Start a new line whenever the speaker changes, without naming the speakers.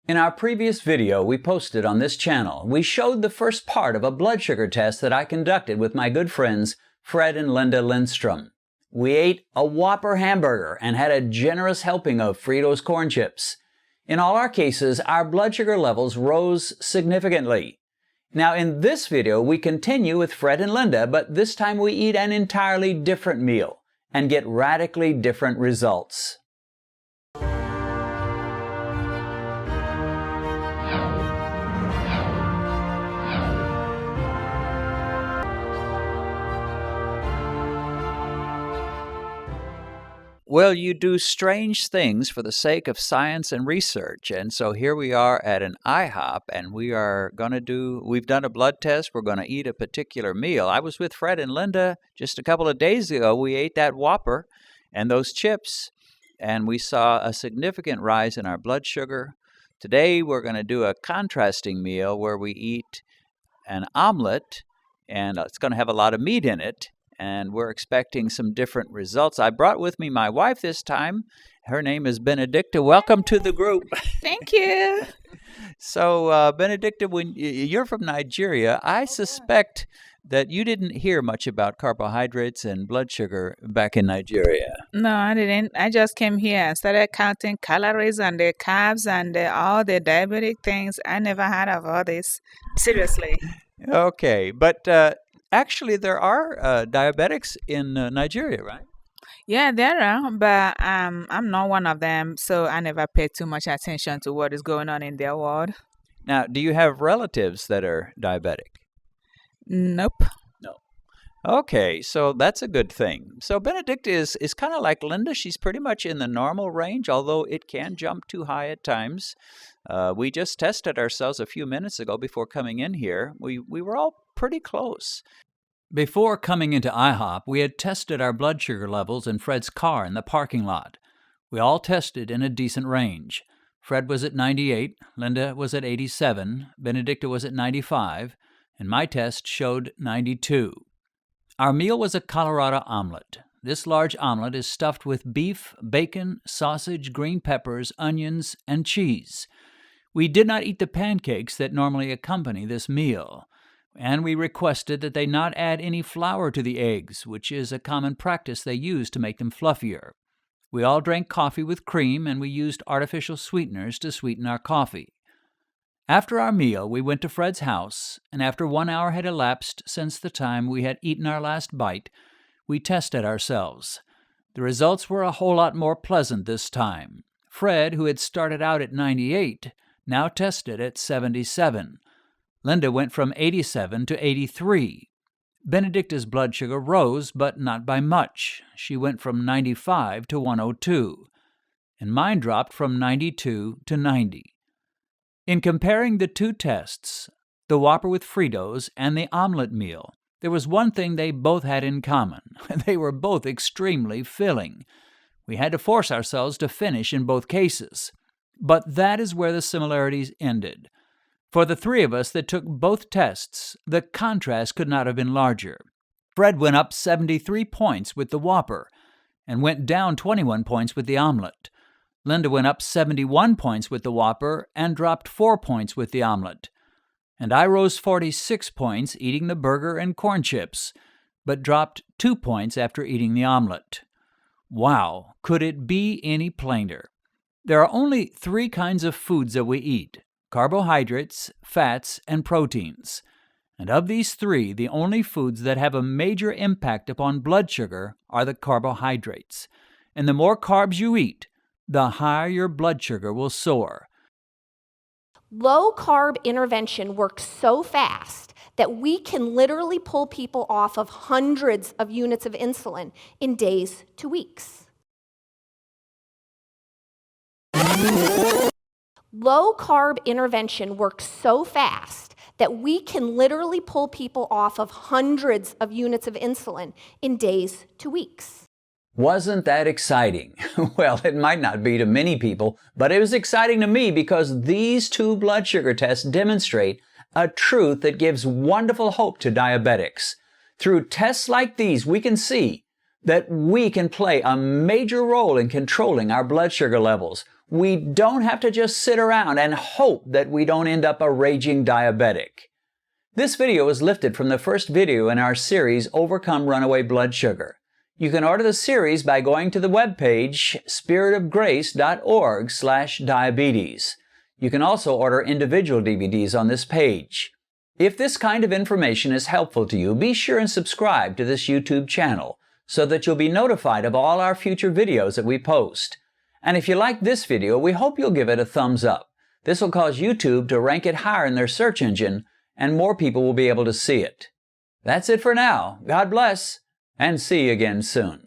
In our previous video we posted on this channel, we showed the first part of a blood sugar test that I conducted with my good friends Fred and Lynda Lindstrom. We ate a Whopper hamburger and had a generous helping of Fritos corn chips. In all our cases, our blood sugar levels rose significantly. Now in this video we continue with Fred and Lynda, but this time we eat an entirely different meal and get radically different results. Well, you do strange things for the sake of science and research. And so here we are at an IHOP, and we've done a blood test. We're going to eat a particular meal. I was with Fred and Lynda just a couple of days ago. We ate that Whopper and those chips, and we saw a significant rise in our blood sugar. Today, we're going to do a contrasting meal where we eat an omelet, and it's going to have a lot of meat in it. And we're expecting some different results. I brought with me my wife this time. Her name is Benedicta. Welcome to the group.
Thank you.
So, Benedicta, when you're from Nigeria, I suspect that you didn't hear much about carbohydrates and blood sugar back in Nigeria.
No, I didn't. I just came here and started counting calories and the carbs and all the diabetic things. I never heard of all this. Seriously.
Okay, but actually, there are diabetics in Nigeria, right?
Yeah, there are, but I'm not one of them, so I never paid too much attention to what is going on in their world.
Now, do you have relatives that are diabetic?
Nope.
No. Okay, so that's a good thing. So Benedict is kind of like Lynda. She's pretty much in the normal range, although it can jump too high at times. We just tested ourselves a few minutes ago before coming in here. We were all pretty close. Before coming into IHOP, we had tested our blood sugar levels in Fred's car in the parking lot. We all tested in a decent range. Fred was at 98, Lynda was at 87, Benedicta was at 95, and my test showed 92. Our meal was a Colorado omelet. This large omelet is stuffed with beef, bacon, sausage, green peppers, onions, and cheese. We did not eat the pancakes that normally accompany this meal, and we requested that they not add any flour to the eggs, which is a common practice they use to make them fluffier. We all drank coffee with cream, and we used artificial sweeteners to sweeten our coffee. After our meal, we went to Fred's house, and after 1 hour had elapsed since the time we had eaten our last bite, we tested ourselves. The results were a whole lot more pleasant this time. Fred, who had started out at 98, now tested at 77. Lynda went from 87 to 83. Benedicta's blood sugar rose, but not by much. She went from 95 to 102, and mine dropped from 92 to 90. In comparing the two tests, the Whopper with Fritos and the omelet meal, there was one thing they both had in common. They were both extremely filling. We had to force ourselves to finish in both cases. But that is where the similarities ended. For the three of us that took both tests, the contrast could not have been larger. Fred went up 73 points with the Whopper and went down 21 points with the omelet. Lynda went up 71 points with the Whopper and dropped 4 points with the omelet. And I rose 46 points eating the burger and corn chips, but dropped 2 points after eating the omelet. Wow, could it be any plainer? There are only 3 kinds of foods that we eat: carbohydrates, fats, and proteins. And of these 3, the only foods that have a major impact upon blood sugar are the carbohydrates. And the more carbs you eat, the higher your blood sugar will soar.
Low-carb intervention works so fast that we can literally pull people off of hundreds of units of insulin in days to weeks. Low-carb intervention works so fast that we can literally pull people off of hundreds of units of insulin in days to weeks.
Wasn't that exciting? Well, it might not be to many people, but it was exciting to me because these 2 blood sugar tests demonstrate a truth that gives wonderful hope to diabetics. Through tests like these, we can see that we can play a major role in controlling our blood sugar levels. we don't have to just sit around and hope that we don't end up a raging diabetic. This video is lifted from the first video in our series, Overcome Runaway Blood Sugar. You can order the series by going to the webpage spiritofgrace.org/diabetes. You can also order individual DVDs on this page. If this kind of information is helpful to you, be sure and subscribe to this YouTube channel so that you'll be notified of all our future videos that we post. And if you like this video, we hope you'll give it a thumbs up. This will cause YouTube to rank it higher in their search engine, and more people will be able to see it. That's it for now. God bless, and see you again soon.